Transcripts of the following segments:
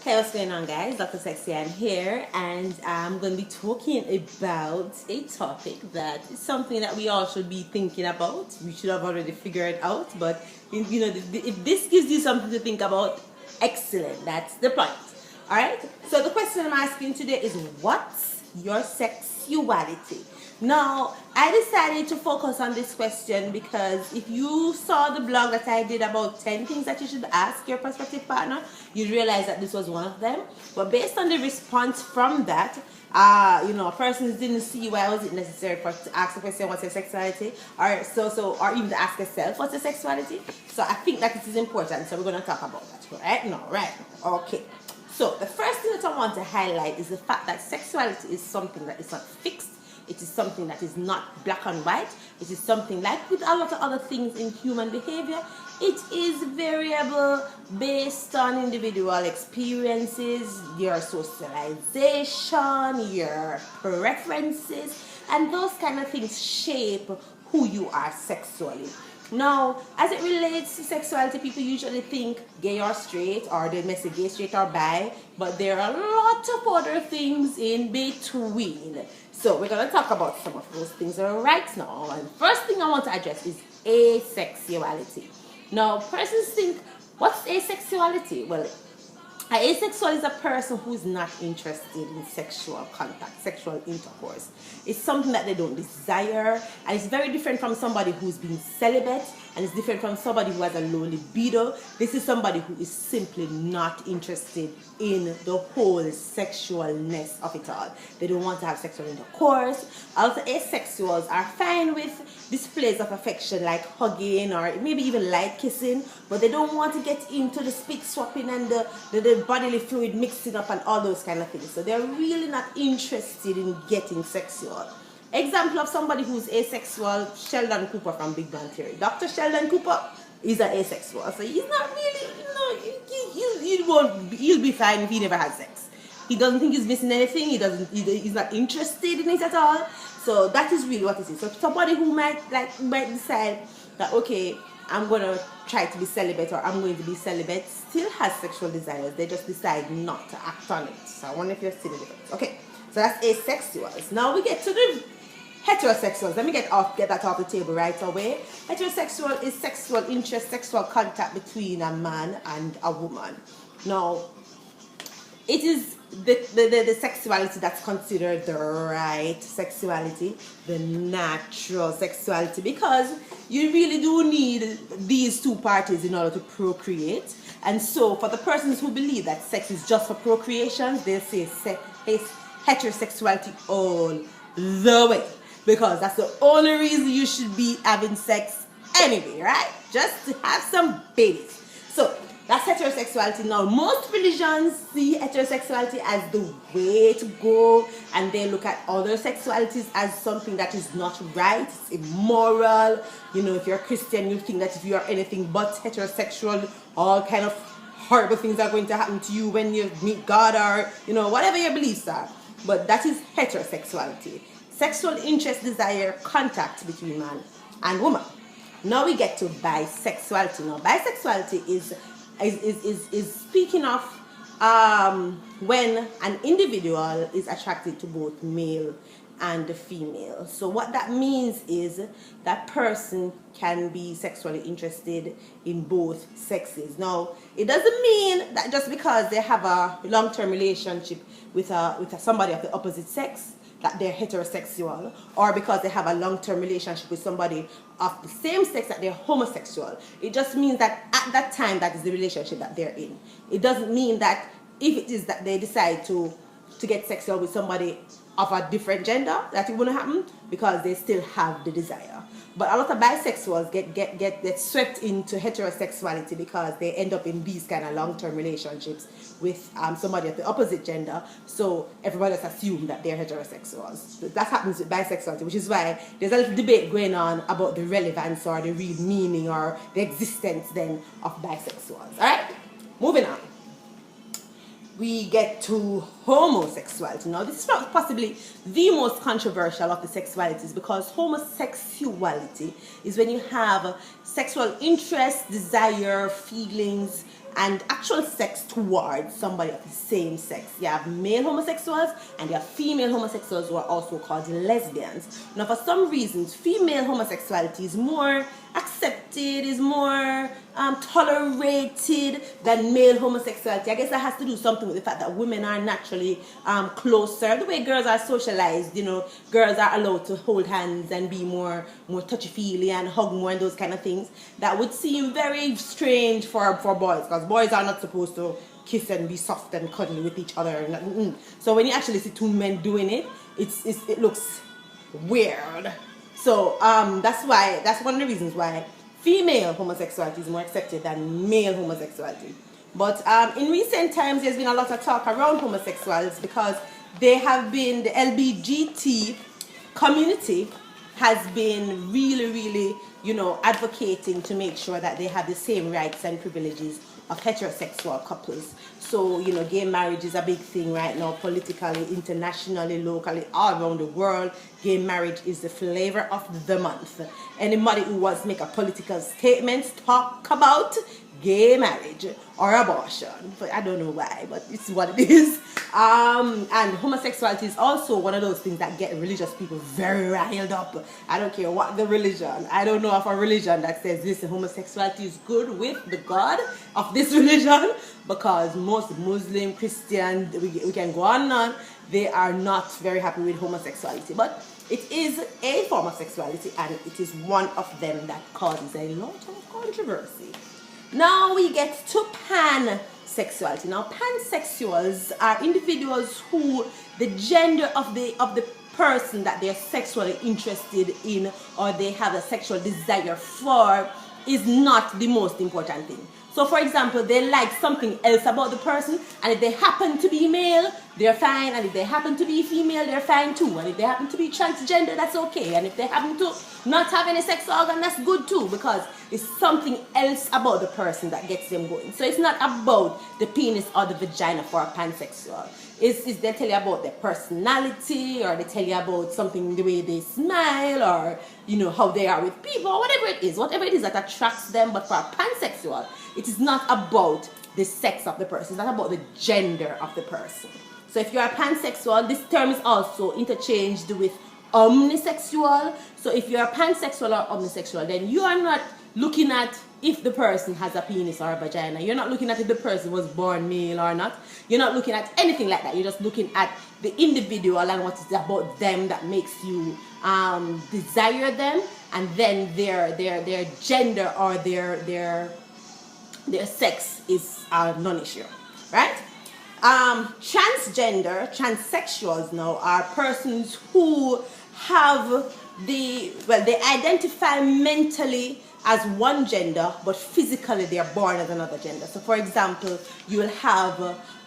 Hey, what's going on, guys? Dr. Sexy, I'm here, and I'm going to be talking about a topic that is something that we all should be thinking about. We should have already figured it out, but if this gives you something to think about, excellent. That's the point. All right. So the question I'm asking today is, what's your sexuality? Now, I decided to focus on this question because if you saw the blog that I did about 10 things that you should ask your prospective partner, you'd realize that this was one of them. But based on the response from that, a person didn't see why was it necessary to ask the question, what's your sexuality? Or even to ask yourself, what's your sexuality? So I think that it is important. So we're going to talk about that right now. Okay. So the first thing that I want to highlight is the fact that sexuality is something that is not fixed. It is something that is not black and white. It is something like with a lot of other things in human behavior. It is variable based on individual experiences, your socialization, your preferences, and those kind of things shape who you are sexually. Now, as it relates to sexuality, people usually think gay or straight, or they may say gay, straight, or bi, but there are a lot of other things in between. So we're going to talk about some of those things right now. And first thing I want to address is asexuality. Now, persons think, what's asexuality? Well, asexual is a person who is not interested in sexual contact, sexual intercourse. It's something that they don't desire, and it's very different from somebody who's been celibate, and it's different from somebody who has a low libido. This is somebody who is simply not interested in the whole sexualness of it all. They don't want to have sexual intercourse. Also, asexuals are fine with displays of affection like hugging or maybe even light kissing, but they don't want to get into the spit swapping and the bodily fluid mixing up and all those kind of things. So they're really not interested in getting sexual. Example of somebody who's asexual, Sheldon Cooper from Big Bang Theory. Dr. Sheldon Cooper is an asexual. So he's not really, he'll be fine if he never has sex. He doesn't think he's missing anything. He's not interested in it at all. So that is really what it is. So somebody who might decide that, okay, I'm going to try to be celibate, or I'm going to be celibate, still has sexual desires. They just decide not to act on it. So I wonder if you're still the difference. Okay, so that's asexuals. Now we get to the heterosexuals. Let me get that off the table right away. Heterosexual is sexual interest, sexual contact between a man and a woman. Now, it is the sexuality that's considered the right sexuality, the natural sexuality, because you really do need these two parties in order to procreate. And so for the persons who believe that sex is just for procreation, they'll say heterosexuality all the way, because that's the only reason you should be having sex anyway, right? Just to have some babies. So that's heterosexuality. Now, most religions see heterosexuality as the way to go, and they look at other sexualities as something that is not right, it's immoral. If you're a Christian, you think that if you are anything but heterosexual, all kind of horrible things are going to happen to you when you meet God, or, whatever your beliefs are. But that is heterosexuality. Sexual interest, desire, contact between man and woman. Now we get to bisexuality. Now, bisexuality is speaking of when an individual is attracted to both male and female. So what that means is that person can be sexually interested in both sexes. Now, it doesn't mean that just because they have a long-term relationship with somebody of the opposite sex that they're heterosexual, or because they have a long-term relationship with somebody of the same sex that they're homosexual. It just means that at that time, that is the relationship that they're in. It doesn't mean that if it is that they decide to get sexual with somebody of a different gender, that it wouldn't happen, because they still have the desire. But a lot of bisexuals get swept into heterosexuality because they end up in these kind of long-term relationships with somebody of the opposite gender. So everybody just assumes that they're heterosexuals. So that happens with bisexuality, which is why there's a little debate going on about the relevance or the real meaning or the existence then of bisexuals. All right, moving on. We get to homosexuality. Now, this is possibly the most controversial of the sexualities, because homosexuality is when you have sexual interest, desire, feelings, and actual sex towards somebody of the same sex. You have male homosexuals and you have female homosexuals who are also called lesbians. Now, for some reasons, female homosexuality is more accepted, is more tolerated than male homosexuality. I guess that has to do something with the fact that women are naturally closer. The way girls are socialized, you know, girls are allowed to hold hands and be more touchy-feely and hug more and those kind of things. That would seem very strange for boys, because boys are not supposed to kiss and be soft and cuddly with each other. So when you actually see two men doing it, it looks weird. So that's one of the reasons why female homosexuality is more accepted than male homosexuality. But in recent times, there's been a lot of talk around homosexuals because the LGBT community has been really, you know, advocating to make sure that they have the same rights and privileges of heterosexual couples. So, you know, gay marriage is a big thing right now, politically, internationally, locally, all around the world. Gay marriage is the flavor of the month. Anybody who wants to make a political statement, talk about gay marriage or abortion. But I don't know why, but it's what it is. And homosexuality is also one of those things that get religious people very riled up. I don't care what the religion. I don't know of a religion that says, listen, homosexuality is good with the God of this religion, because most Muslim, Christian, we can go on and on, they are not very happy with homosexuality. But it is a form of sexuality, and it is one of them that causes a lot of controversy. Now we get to pansexuality. Now, pansexuals are individuals who the gender of the person that they're sexually interested in or they have a sexual desire for is not the most important thing. So, for example, they like something else about the person, and if they happen to be male, they're fine, and if they happen to be female, they're fine too, and if they happen to be transgender, that's okay, and if they happen to not have any sex organ, that's good too, because it's something else about the person that gets them going. So it's not about the penis or the vagina for a pansexual. It's they tell you about their personality, or they tell you about something, the way they smile, or, you know, how they are with people, or whatever it is that attracts them. But for a pansexual, it is not about the sex of the person. It's not about the gender of the person. So if you're a pansexual, this term is also interchanged with omnisexual. So if you're a pansexual or omnisexual, then you are not looking at if the person has a penis or a vagina. You're not looking at if the person was born male or not. You're not looking at anything like that. You're just looking at the individual and what is about them that makes you desire them, and then their gender or their sex is a non-issue, right? Transsexuals now are persons who have they identify mentally as one gender, but physically they are born as another gender. So, for example, you will have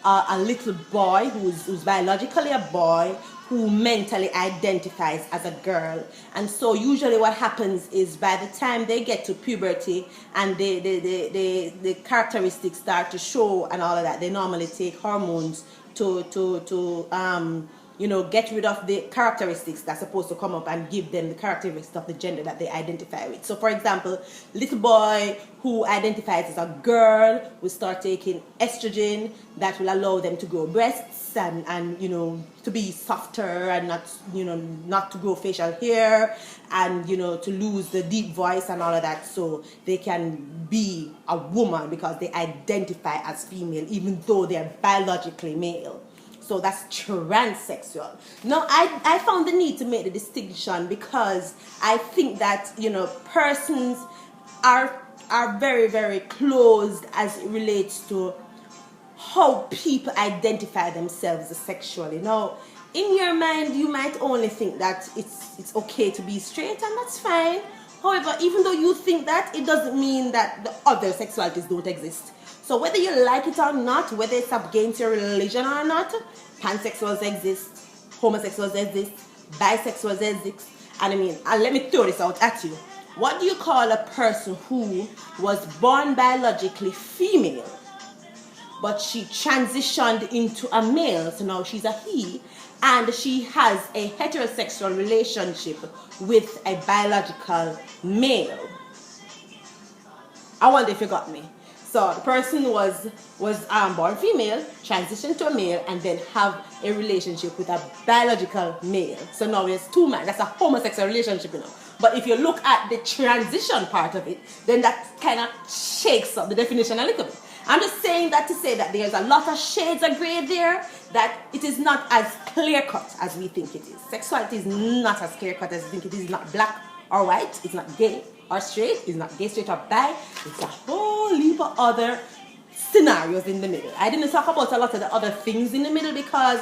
a little boy who's biologically a boy, who mentally identifies as a girl. And so usually what happens is, by the time they get to puberty and the characteristics start to show and all of that, they normally take hormones to get rid of the characteristics that's supposed to come up and give them the characteristics of the gender that they identify with. So, for example, little boy who identifies as a girl will start taking estrogen that will allow them to grow breasts and to be softer and not to grow facial hair, and to lose the deep voice and all of that, so they can be a woman because they identify as female even though they're biologically male. So that's transsexual. Now, I found the need to make the distinction because I think that, persons are very, very closed as it relates to how people identify themselves sexually. Now, in your mind, you might only think that it's okay to be straight, and that's fine. However, even though you think that, it doesn't mean that the other sexualities don't exist. So whether you like it or not, whether it's against your religion or not, pansexuals exist, homosexuals exist, bisexuals exist. And let me throw this out at you. What do you call a person who was born biologically female, but she transitioned into a male, so now she's a he, and she has a heterosexual relationship with a biological male? I wonder if you got me. So the person was born female, transitioned to a male, and then have a relationship with a biological male. So now it's two men. That's a homosexual relationship, you know. But if you look at the transition part of it, then that kind of shakes up the definition a little bit. I'm just saying that to say that there's a lot of shades of gray there, that it is not as clear-cut as we think it is. Sexuality is not as clear-cut as we think it is. It's not black or white. It's not gay or straight. It's not gay, straight, or bi. It's a whole heap of other scenarios in the middle. I didn't talk about a lot of the other things in the middle because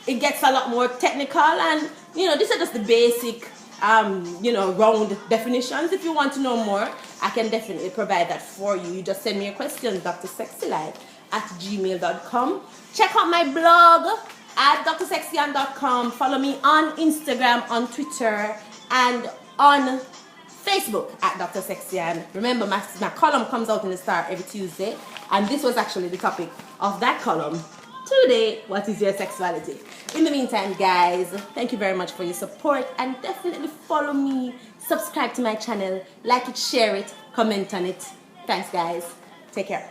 it gets a lot more technical, and, you know, these are just the basic round definitions. If you want to know more, I can definitely provide that for you. You just send me your questions, drsexylife@gmail.com. Check out my blog at drsexyan.com. Follow me on Instagram, on Twitter, and on Facebook at Dr. Sexyan. Remember, my column comes out in the Star every Tuesday, and this was actually the topic of that column today. What is your sexuality? In the meantime, guys, thank you very much for your support, and definitely follow me, subscribe to my channel, like it, share it, comment on it. Thanks, guys. Take care.